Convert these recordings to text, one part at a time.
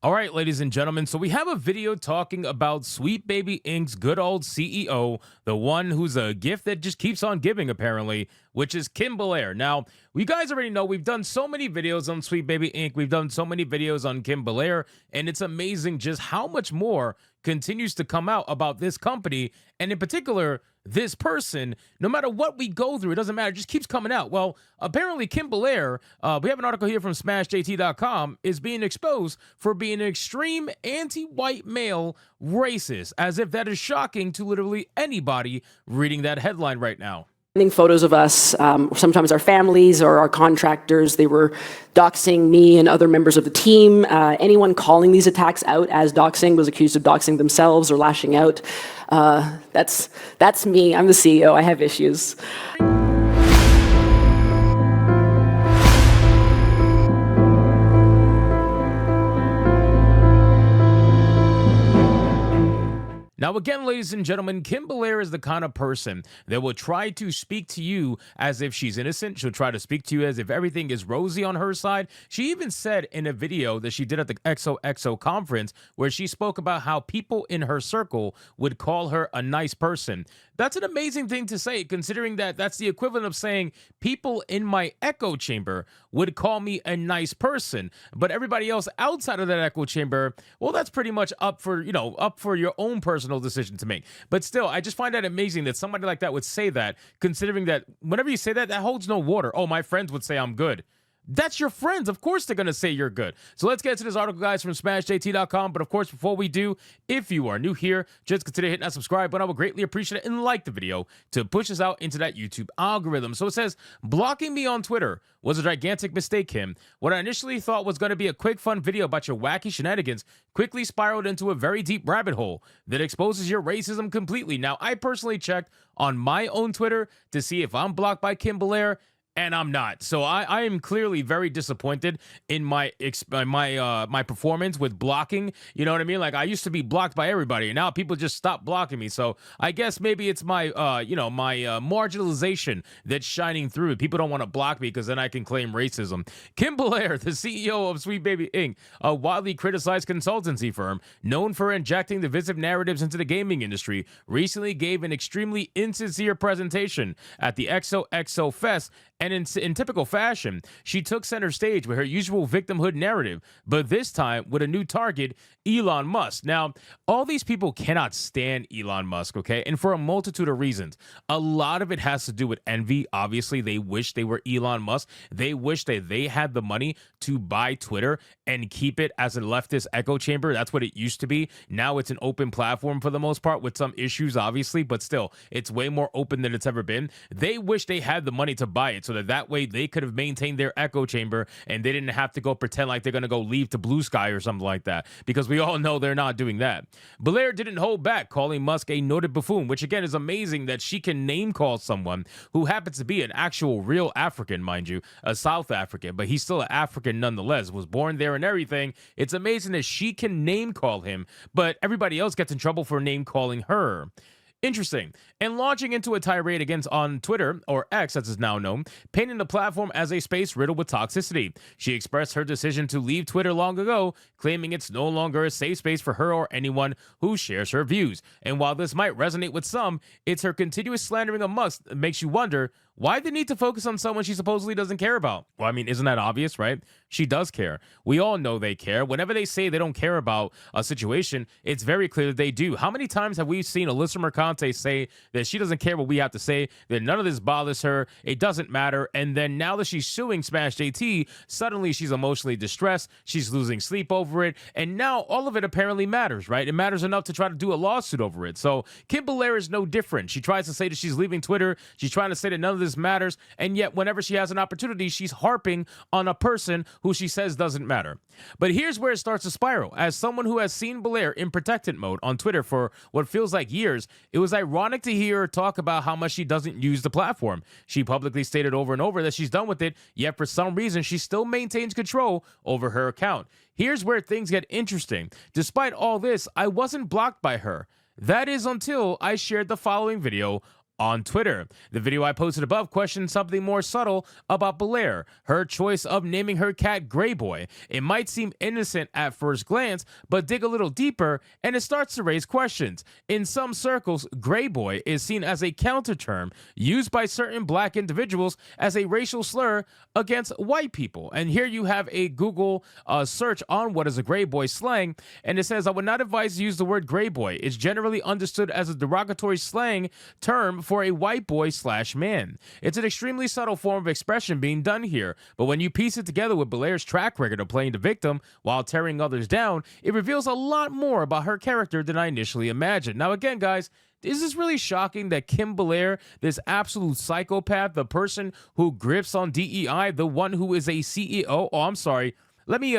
All right, ladies and gentlemen, so we have a video talking about Sweet Baby Inc.'s good old CEO, the one who's a gift that just keeps on giving, apparently, which is Kim Belair. Now, you guys already know we've done so many videos on Sweet Baby Inc., we've done so many videos on Kim Belair, and it's amazing just how much more continues to come out about this company, and in particular, this person. No matter what we go through, it doesn't matter, it just keeps coming out. Well, apparently Kim Belair, we have an article here from smashjt.com, is being exposed for being an extreme anti-white male racist, as if that is shocking to literally anybody reading that headline right now. Photos of us, sometimes our families or our contractors. They were doxing me and other members of the team. Anyone calling these attacks out as doxing was accused of doxing themselves or lashing out. That's me. I'm the CEO. I have issues. Now, again, ladies and gentlemen, Kim Belair is the kind of person that will try to speak to you as if she's innocent. She'll try to speak to you as if everything is rosy on her side. She even said in a video that she did at the XOXO conference where she spoke about how people in her circle would call her a nice person. That's an amazing thing to say, considering that that's the equivalent of saying people in my echo chamber would call me a nice person. But everybody else outside of that echo chamber, well, that's pretty much up for your own personal decision to make. But still, I just find that amazing that somebody like that would say that, considering that whenever you say that, that holds no water. Oh, my friends would say I'm good. That's your friends. Of course they're going to say you're good. So let's get to this article, guys, from smashjt.com. But of course, before we do, if you are new here, just consider hitting that subscribe button. I would greatly appreciate it, and like the video to push us out into that YouTube algorithm. So it says, blocking me on Twitter was a gigantic mistake, Kim. What I initially thought was going to be a quick, fun video about your wacky shenanigans quickly spiraled into a very deep rabbit hole that exposes your racism completely. Now, I personally checked on my own Twitter to see if I'm blocked by Kim Belair, and I'm not. So I am clearly very disappointed in my performance with blocking. You know what I mean? Like, I used to be blocked by everybody, and now people just stop blocking me. So I guess maybe it's my marginalization that's shining through. People don't want to block me because then I can claim racism. Kim Belair, the CEO of Sweet Baby Inc., a widely criticized consultancy firm known for injecting divisive narratives into the gaming industry, recently gave an extremely insincere presentation at the XOXO Fest. And in typical fashion, she took center stage with her usual victimhood narrative, but this time with a new target, Elon Musk. Now, all these people cannot stand Elon Musk, okay? And for a multitude of reasons. A lot of it has to do with envy. Obviously, they wish they were Elon Musk. They wish that they had the money to buy Twitter and keep it as a leftist echo chamber. That's what it used to be. Now it's an open platform for the most part, with some issues, obviously, but still, it's way more open than it's ever been. They wish they had the money to buy it, so that way they could have maintained their echo chamber and they didn't have to go pretend like they're going to go leave to Blue Sky or something like that, because we all know they're not doing that. Belair didn't hold back, calling Musk a noted buffoon, which again is amazing that she can name call someone who happens to be an actual real African, mind you, a South African, but he's still an African nonetheless, was born there and everything. It's amazing that she can name call him, but everybody else gets in trouble for name calling her. Interesting. And launching into a tirade against on Twitter, or X as is now known, painting the platform as a space riddled with toxicity. She expressed her decision to leave Twitter long ago, claiming it's no longer a safe space for her or anyone who shares her views. And while this might resonate with some, it's her continuous slandering of Musk that makes you wonder, why the need to focus on someone she supposedly doesn't care about? Well, I mean, isn't that obvious, right? She does care. We all know they care. Whenever they say they don't care about a situation, it's very clear that they do. How many times have we seen Alyssa Mercante say that she doesn't care what we have to say, that none of this bothers her, it doesn't matter, and then now that she's suing Smash JT, suddenly she's emotionally distressed, she's losing sleep over it, and now all of it apparently matters, right? It matters enough to try to do a lawsuit over it. So Kim Belair is no different. She tries to say that she's leaving Twitter, she's trying to say that none of this matters, and yet whenever she has an opportunity, she's harping on a person who she says doesn't matter. But here's where it starts to spiral. As someone who has seen Belair in protectant mode on Twitter for what feels like years, it was ironic to hear her talk about how much she doesn't use the platform. She publicly stated over and over that she's done with it, yet for some reason she still maintains control over her account. Here's where things get interesting. Despite all this, I wasn't blocked by her. That is until I shared the following video on Twitter. The video I posted above questioned something more subtle about Belair, her choice of naming her cat Grey Boy. It might seem innocent at first glance, but dig a little deeper and it starts to raise questions. In some circles, Grey Boy is seen as a counter term used by certain black individuals as a racial slur against white people. And here you have a Google search on what is a Grey Boy slang, and it says, I would not advise to use the word Grey Boy. It's generally understood as a derogatory slang term for a white boy / man. It's an extremely subtle form of expression being done here, but when you piece it together with Belair's track record of playing the victim while tearing others down, it reveals a lot more about her character than I initially imagined. Now again, guys, is this really shocking that Kim Belair, this absolute psychopath, the person who grips on DEI, the one who is a CEO, oh, I'm sorry, let me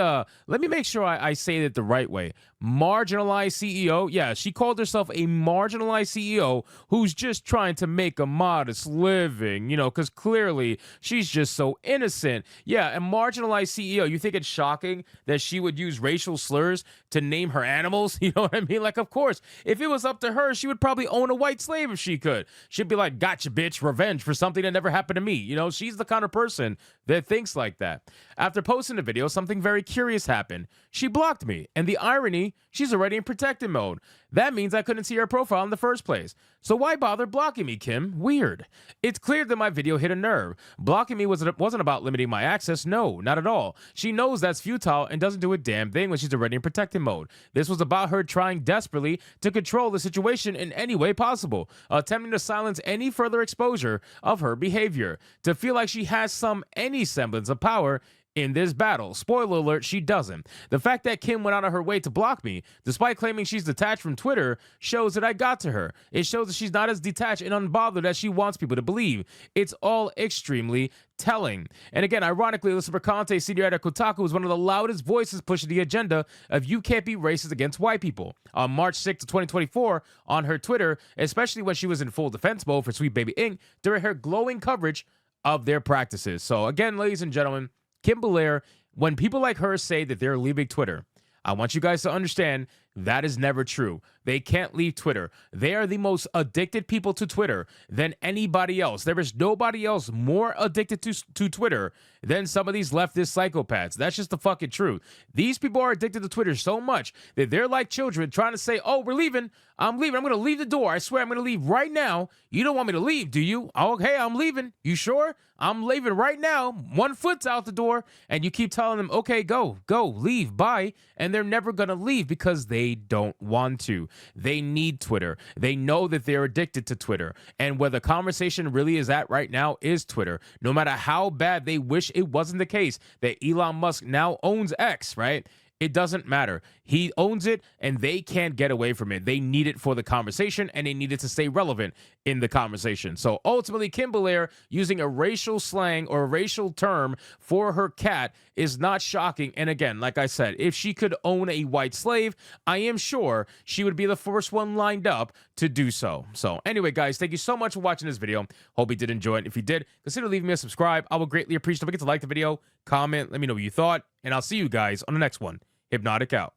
make sure I say it the right way. Marginalized CEO. Yeah, she called herself a marginalized CEO who's just trying to make a modest living, because clearly she's just so innocent. Yeah, a marginalized CEO. You think it's shocking that she would use racial slurs to name her animals? You know what I mean? Like, of course, if it was up to her, she would probably own a white slave if she could. She'd be like, gotcha, bitch, revenge for something that never happened to me. She's the kind of person that thinks like that. After posting the video, something very curious happened. She blocked me, and the irony, she's already in protected mode. That means I couldn't see her profile in the first place. So why bother blocking me, Kim? Weird. It's clear that my video hit a nerve. Blocking me wasn't about limiting my access. No, not at all. She knows that's futile and doesn't do a damn thing when she's already in protected mode. This was about her trying desperately to control the situation in any way possible, attempting to silence any further exposure of her behavior, to feel like she has any semblance of power in this battle. Spoiler alert, she doesn't. The fact that Kim went out of her way to block me, despite claiming she's detached from Twitter, shows that I got to her. It shows that she's not as detached and unbothered as she wants people to believe. It's all extremely telling. And again, ironically, Lucifer Conte, senior editor at Kotaku, was one of the loudest voices pushing the agenda of you can't be racist against white people. On March 6th, 2024, on her Twitter, especially when she was in full defense mode for Sweet Baby Inc., during her glowing coverage of their practices. So again, ladies and gentlemen, Kim Belair, when people like her say that they're leaving Twitter, I want you guys to understand that is never true. They can't leave Twitter. They are the most addicted people to Twitter than anybody else. There is nobody else more addicted to Twitter than some of these leftist psychopaths. That's just the fucking truth. These people are addicted to Twitter so much that they're like children trying to say, oh, we're leaving. I'm leaving. I'm going to leave the door. I swear I'm going to leave right now. You don't want me to leave, do you? Okay, I'm leaving. You sure? I'm leaving right now. 1 foot's out the door. And you keep telling them, okay, go, leave, bye. And they're never going to leave because they don't want to. They need Twitter. They know that they're addicted to Twitter. And where the conversation really is at right now is Twitter. No matter how bad they wish it wasn't the case that Elon Musk now owns X, right? It doesn't matter. He owns it and they can't get away from it. They need it for the conversation and they need it to stay relevant in the conversation. So ultimately, Kim Belair using a racial slang or a racial term for her cat is not shocking. And again, like I said, if she could own a white slave, I am sure she would be the first one lined up to do so. So anyway, guys, thank you so much for watching this video. Hope you did enjoy it. If you did, consider leaving me a subscribe. I would greatly appreciate it. Don't forget to like the video, comment, let me know what you thought, and I'll see you guys on the next one. Hypnotic out.